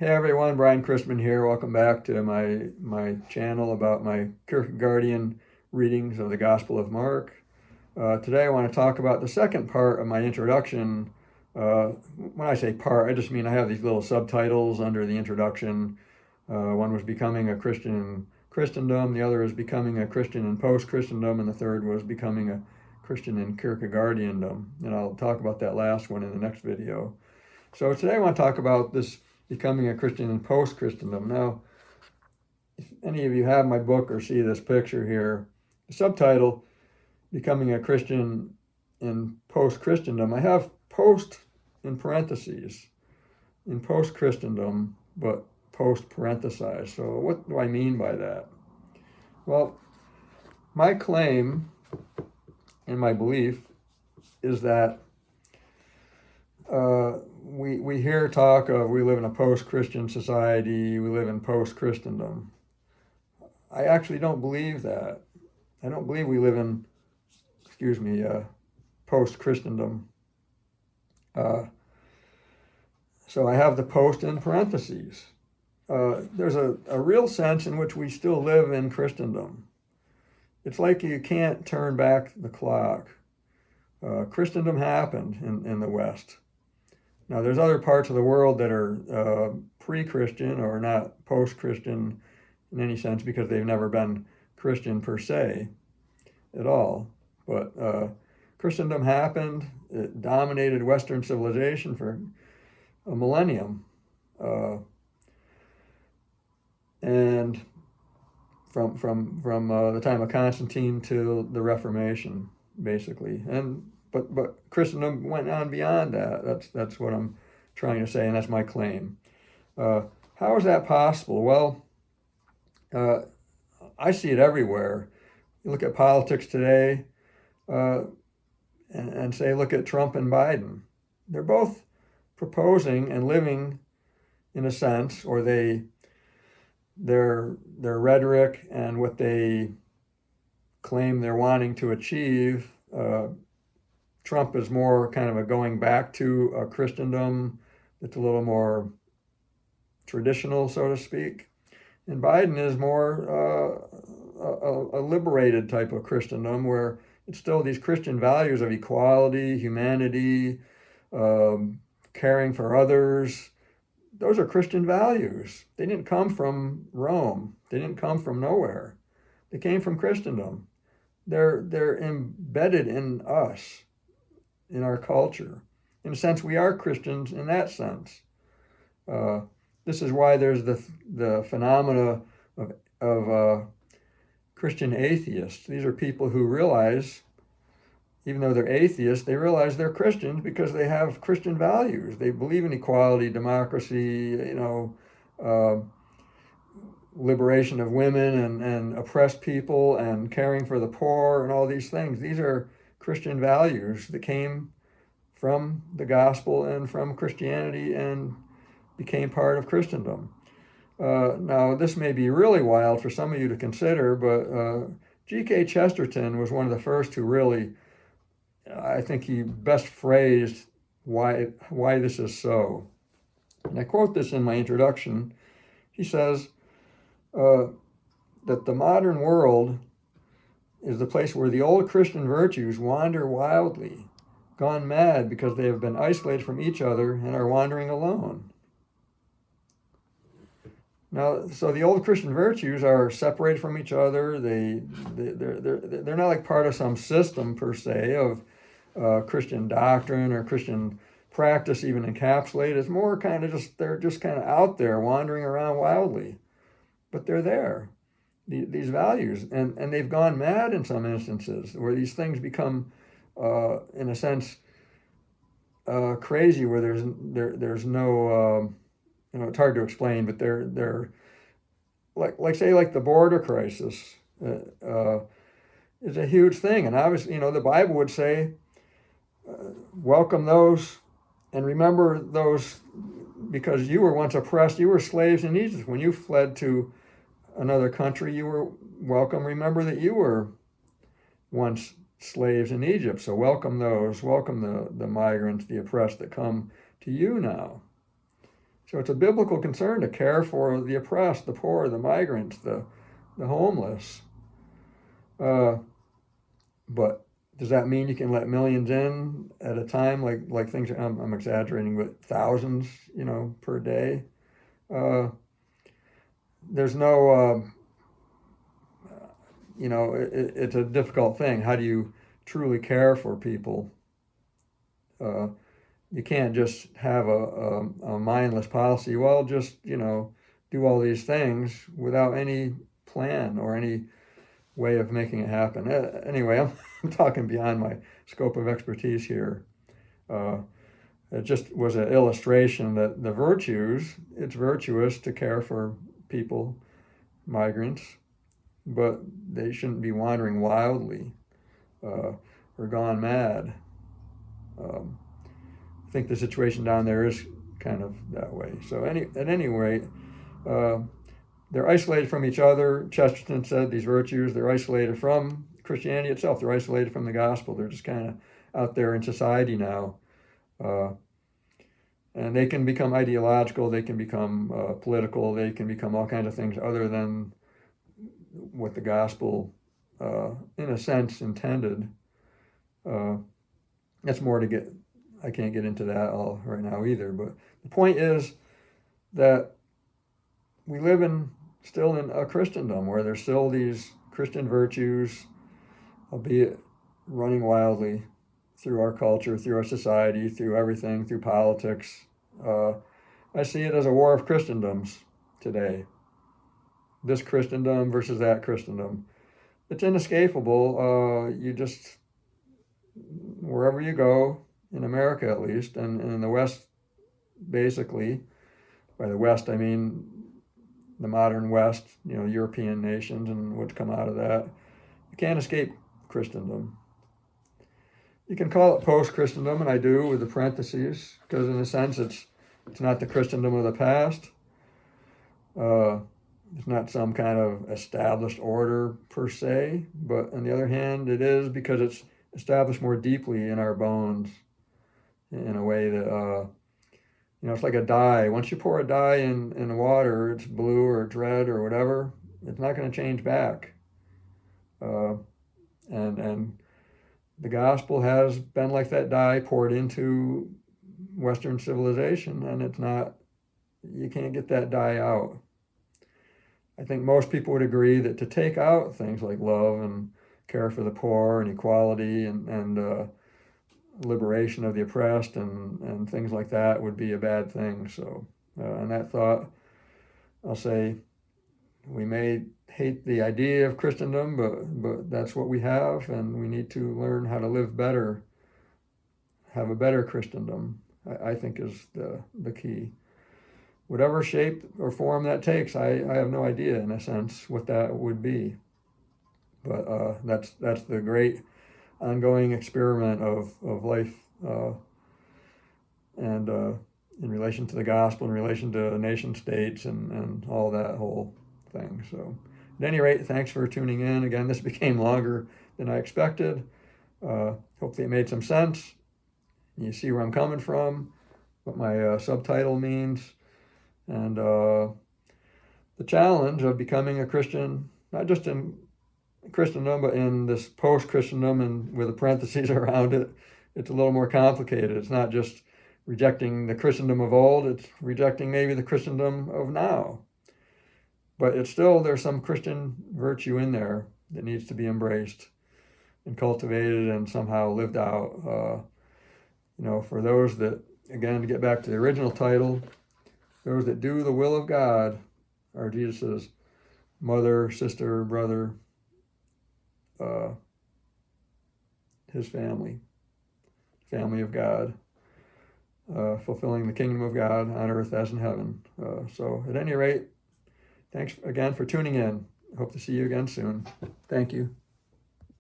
Hey everyone, Brian Christman here. Welcome back to my channel about my Kierkegaardian readings of the Gospel of Mark. Today I want to talk about the second part of my introduction. When I say part, I just mean I have these little subtitles under the introduction. One was Becoming a Christian in Christendom, the other is Becoming a Christian in Post-Christendom, and the third was Becoming a Christian in Kierkegaardiandom. And I'll talk about that last one in the next video. So today I want to talk about this Becoming a Christian in Post-Christendom. Now, if any of you have my book or see this picture here, the subtitle, Becoming a Christian in Post-Christendom, I have post in parentheses, in Post-Christendom, but post-parenthesized. So what do I mean by that? Well, my claim and my belief is that we hear talk of we live in a post-Christian society, we live in post-Christendom. I actually don't believe that. I don't believe we live in, post-Christendom. So I have the post in parentheses. There's a real sense in which we still live in Christendom. It's like you can't turn back the clock. Christendom happened in the West. Now, there's other parts of the world that are pre-Christian or not post-Christian in any sense because they've never been Christian per se at all. But Christendom happened. It dominated Western civilization for a millennium. And from the time of Constantine to the Reformation, basically. But Christendom went on beyond that. That's what I'm trying to say, and that's my claim. How is that possible? Well, I see it everywhere. You look at politics today, and say, look at Trump and Biden. They're both proposing and living, in a sense, or their rhetoric and what they claim they're wanting to achieve. Trump is more kind of a going back to a Christendom that's a little more traditional, so to speak. And Biden is more a liberated type of Christendom where it's still these Christian values of equality, humanity, caring for others. Those are Christian values. They didn't come from Rome. They didn't come from nowhere. They came from Christendom. They're embedded in us, in our culture. In a sense, we are Christians in that sense. This is why there's the phenomena of Christian atheists. These are people who realize, even though they're atheists, they realize they're Christians because they have Christian values. They believe in equality, democracy, liberation of women and oppressed people and caring for the poor and all these things. These are Christian values that came from the gospel and from Christianity and became part of Christendom. Now, this may be really wild for some of you to consider, but G.K. Chesterton was one of the first who really, I think he best phrased why this is so. And I quote this in my introduction. He says that the modern world is the place where the old Christian virtues wander wildly, gone mad because they have been isolated from each other and are wandering alone. Now, so the old Christian virtues are separated from each other. They're not like part of some system per se of Christian doctrine or Christian practice even encapsulated. It's more kind of they're just kind of out there wandering around wildly. But they're there, these values, and they've gone mad in some instances where these things become, in a sense, crazy. Where there's no, it's hard to explain, but they're like the border crisis is a huge thing, and obviously, the Bible would say, welcome those and remember those because you were once oppressed. You were slaves in Egypt. When you fled to another country, you were welcome. Remember that you were once slaves in Egypt. So welcome those, welcome the migrants, the oppressed that come to you now. So it's a biblical concern to care for the oppressed, the poor, the migrants, the homeless. But does that mean you can let millions in at a time? Like things, I'm exaggerating, but thousands, per day. There's no, it's a difficult thing. How do you truly care for people? You can't just have a mindless policy. Well, just, do all these things without any plan or any way of making it happen. Anyway, I'm talking beyond my scope of expertise here. It just was an illustration that the virtues, it's virtuous to care for people, migrants, but they shouldn't be wandering wildly or gone mad. I think the situation down there is kind of that way. So at any rate, they're isolated from each other. Chesterton said these virtues, they're isolated from Christianity itself. They're isolated from the gospel. They're just kind of out there in society now. And they can become ideological. They can become political. They can become all kinds of things other than what the gospel, in a sense, intended. That's more to get, I can't get into that all right now either. But the point is that we live still in a Christendom where there's still these Christian virtues, albeit running wildly through our culture, through our society, through everything, through politics. I see it as a war of Christendoms today. This Christendom versus that Christendom. It's inescapable. You just, wherever you go, in America at least, and in the West, basically, by the West I mean the modern West, European nations and what's come out of that, you can't escape Christendom. You can call it Post-Christendom, and I do with the parentheses, because in a sense it's not the Christendom of the past. It's not some kind of established order per se, but on the other hand, it is because it's established more deeply in our bones in a way that, it's like a dye. Once you pour a dye in water, it's blue or it's red or whatever, it's not going to change back. And the gospel has been like that dye poured into Western civilization, and it's not, you can't get that dye out. I think most people would agree that to take out things like love and care for the poor and equality and liberation of the oppressed and things like that would be a bad thing. So on that thought, I'll say we may hate the idea of Christendom, but that's what we have, and we need to learn how to live better, have a better Christendom, I think is the key. Whatever shape or form that takes, I have no idea, in a sense, what that would be. But that's the great ongoing experiment of life, and in relation to the gospel, in relation to nation states and all that whole thing. So at any rate, thanks for tuning in. Again, this became longer than I expected. Hopefully it made some sense. You see where I'm coming from, what my subtitle means, and the challenge of becoming a Christian, not just in Christendom, but in this post-Christendom, and with the parentheses around it, it's a little more complicated. It's not just rejecting the Christendom of old, it's rejecting maybe the Christendom of now. But it's still, there's some Christian virtue in there that needs to be embraced and cultivated and somehow lived out. For those that, again, to get back to the original title, those that do the will of God are Jesus's mother, sister, brother, his family of God, fulfilling the kingdom of God on earth as in heaven. So at any rate, thanks again for tuning in. Hope to see you again soon. Thank you.